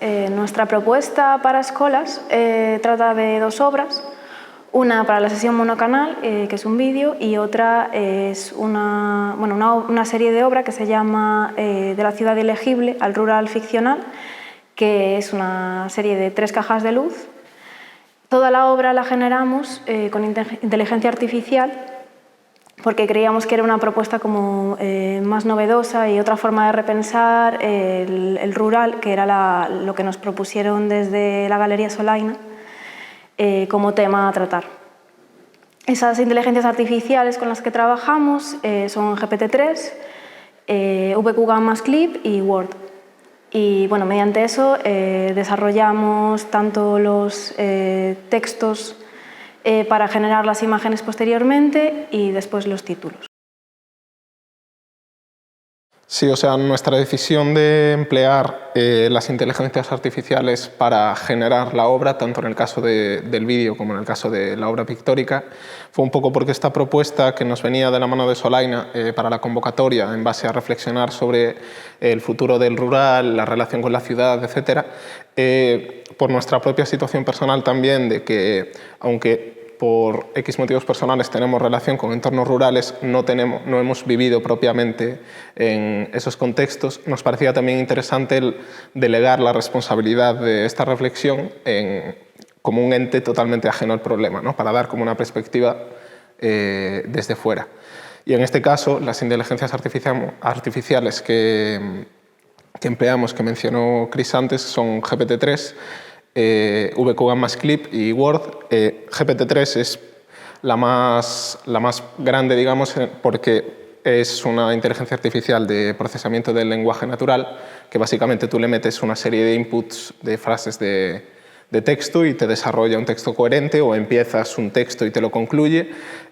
Nuestra propuesta para escolas trata de dos obras. Una para la sesión monocanal, que es un vídeo, y otra es una serie de obra que se llama De la ciudad ilegible al rural ficcional, que es una serie de 3 cajas de luz. Toda la obra la generamos con inteligencia artificial porque creíamos que era una propuesta como más novedosa y otra forma de repensar el rural, que era lo que nos propusieron desde la Galería Solaina como tema a tratar. Esas inteligencias artificiales con las que trabajamos son GPT-3, VQ-GAMMASCLIP y Word. Y bueno, mediante eso desarrollamos tanto los textos para generar las imágenes posteriormente y después los títulos. Sí, o sea, nuestra decisión de emplear las inteligencias artificiales para generar la obra, tanto en el caso del vídeo como en el caso de la obra pictórica, fue un poco porque esta propuesta que nos venía de la mano de Solaina para la convocatoria, en base a reflexionar sobre el futuro del rural, la relación con la ciudad, etc., por nuestra propia situación personal también, de que aunque por X motivos personales tenemos relación con entornos rurales, no hemos vivido propiamente en esos contextos, nos parecía también interesante el delegar la responsabilidad de esta reflexión como un ente totalmente ajeno al problema, ¿no? Para dar como una perspectiva desde fuera. Y en este caso, las inteligencias artificiales que empleamos, que mencionó Chris antes, son GPT-3, VQ-GAMMASCLIP y Word. GPT-3 es la más grande, digamos, porque es una inteligencia artificial de procesamiento del lenguaje natural, que básicamente tú le metes una serie de inputs de frases de texto y te desarrolla un texto coherente, o empiezas un texto y te lo concluye.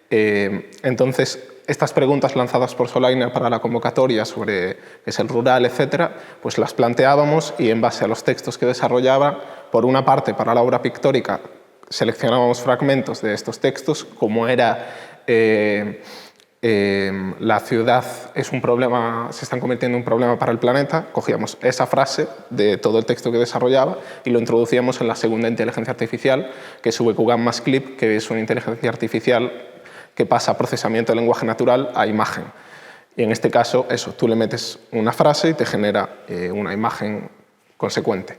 Entonces, estas preguntas lanzadas por Solaina para la convocatoria sobre qué es el rural, etcétera, pues las planteábamos, y en base a los textos que desarrollaba, por una parte, para la obra pictórica, seleccionábamos fragmentos de estos textos, como era la ciudad es un problema, se están convirtiendo en un problema para el planeta, cogíamos esa frase de todo el texto que desarrollaba y lo introducíamos en la segunda inteligencia artificial, que es VQ-GAMMASCLIP, que es una inteligencia artificial que pasa a procesamiento del lenguaje natural a imagen. Y en este caso, eso, tú le metes una frase y te genera una imagen consecuente.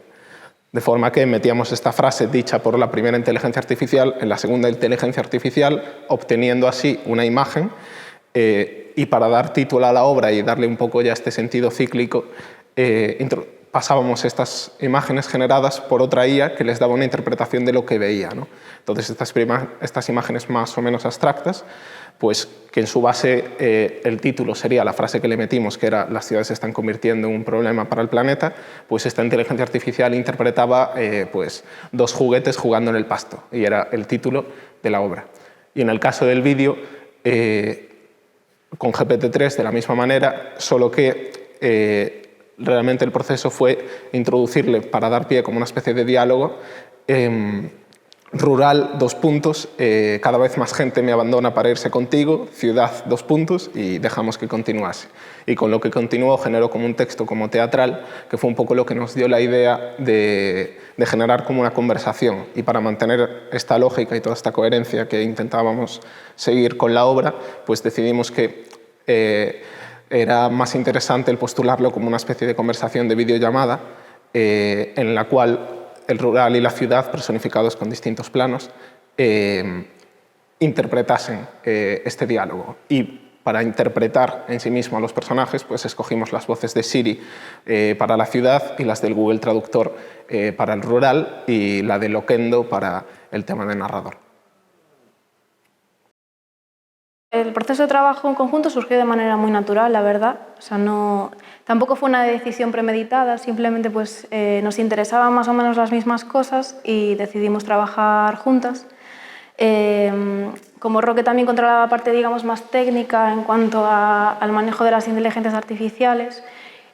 De forma que metíamos esta frase dicha por la primera inteligencia artificial en la segunda inteligencia artificial, obteniendo así una imagen, y para dar título a la obra y darle un poco ya este sentido cíclico, pasábamos estas imágenes generadas por otra IA que les daba una interpretación de lo que veía, ¿no? Entonces, estas imágenes más o menos abstractas, pues que en su base el título sería la frase que le metimos, que era «Las ciudades se están convirtiendo en un problema para el planeta», pues esta inteligencia artificial interpretaba pues 2 juguetes jugando en el pasto, y era el título de la obra. Y en el caso del vídeo, con GPT-3 de la misma manera, solo que realmente el proceso fue introducirle, para dar pie como una especie de diálogo, rural, 2 puntos, cada vez más gente me abandona para irse contigo, ciudad, 2 puntos, y dejamos que continuase. Y con lo que continuó generó como un texto como teatral, que fue un poco lo que nos dio la idea de generar como una conversación. Y para mantener esta lógica y toda esta coherencia que intentábamos seguir con la obra, pues decidimos que era más interesante el postularlo como una especie de conversación de videollamada, en la cual el rural y la ciudad, personificados con distintos planos, interpretasen este diálogo. Y para interpretar en sí mismo a los personajes, pues escogimos las voces de Siri para la ciudad y las del Google Traductor para el rural, y la de Loquendo para el tema de narrador. El proceso de trabajo en conjunto surgió de manera muy natural, la verdad. O sea, tampoco fue una decisión premeditada, simplemente pues, nos interesaban más o menos las mismas cosas y decidimos trabajar juntas. Como Roque también controlaba la parte, digamos, más técnica en cuanto al manejo de las inteligencias artificiales,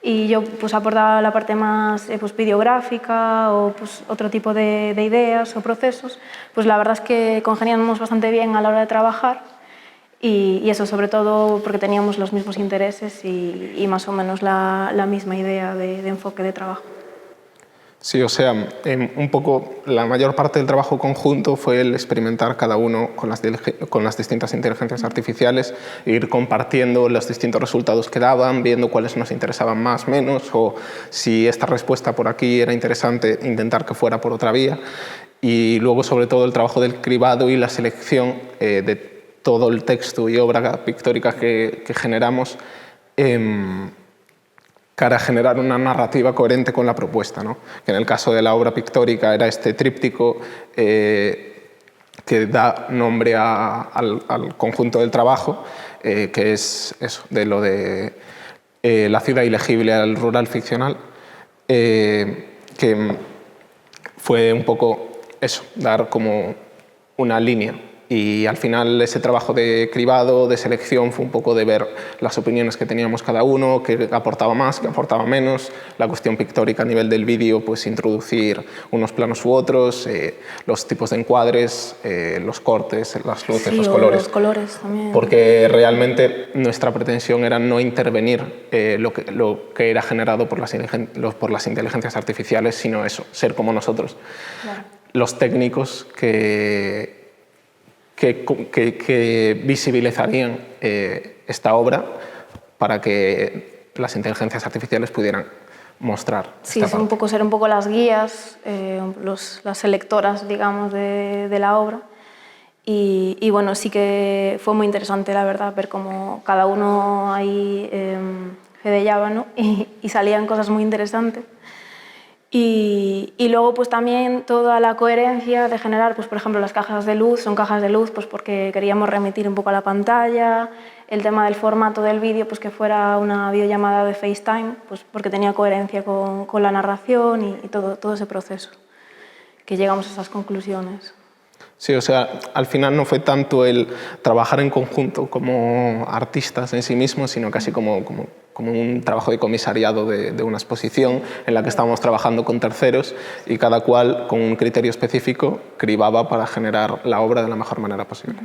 y yo pues, aportaba la parte más pues, videográfica o pues, otro tipo de ideas o procesos, pues la verdad es que congeniamos bastante bien a la hora de trabajar. Y eso sobre todo porque teníamos los mismos intereses y más o menos la misma idea de enfoque de trabajo. Sí, o sea, un poco la mayor parte del trabajo conjunto fue el experimentar cada uno con las distintas inteligencias artificiales, e ir compartiendo los distintos resultados que daban, viendo cuáles nos interesaban más, menos, o si esta respuesta por aquí era interesante, intentar que fuera por otra vía. Y luego, sobre todo, el trabajo del cribado y la selección de todo el texto y obra pictórica que generamos, para generar una narrativa coherente con la propuesta, ¿no? Que en el caso de la obra pictórica era este tríptico que da nombre al conjunto del trabajo, que es eso, de lo de la ciudad ilegible al rural ficcional, que fue un poco eso, dar como una línea. Y al final ese trabajo de cribado, de selección, fue un poco de ver las opiniones que teníamos cada uno, qué aportaba más, qué aportaba menos, la cuestión pictórica a nivel del vídeo, pues introducir unos planos u otros, los tipos de encuadres, los cortes, las luces, sí, los colores. Los colores también. Porque realmente nuestra pretensión era no intervenir lo que era generado por las inteligencias artificiales, sino eso, ser como nosotros. Claro. Los técnicos que visibilizarían esta obra para que las inteligencias artificiales pudieran mostrar. Sí, ser un poco las guías, las selectoras, digamos, de la obra. Y bueno, sí que fue muy interesante, la verdad, ver cómo cada uno ahí fedellaba, ¿no? y salían cosas muy interesantes. Y luego pues también toda la coherencia de generar, pues por ejemplo las cajas de luz, son cajas de luz pues porque queríamos remitir un poco a la pantalla, el tema del formato del vídeo pues que fuera una videollamada de FaceTime, pues porque tenía coherencia con la narración y todo ese proceso, que llegamos a esas conclusiones. Sí, o sea, al final no fue tanto el trabajar en conjunto como artistas en sí mismos, sino casi como un trabajo de comisariado de una exposición en la que estábamos trabajando con terceros y cada cual con un criterio específico cribaba para generar la obra de la mejor manera posible.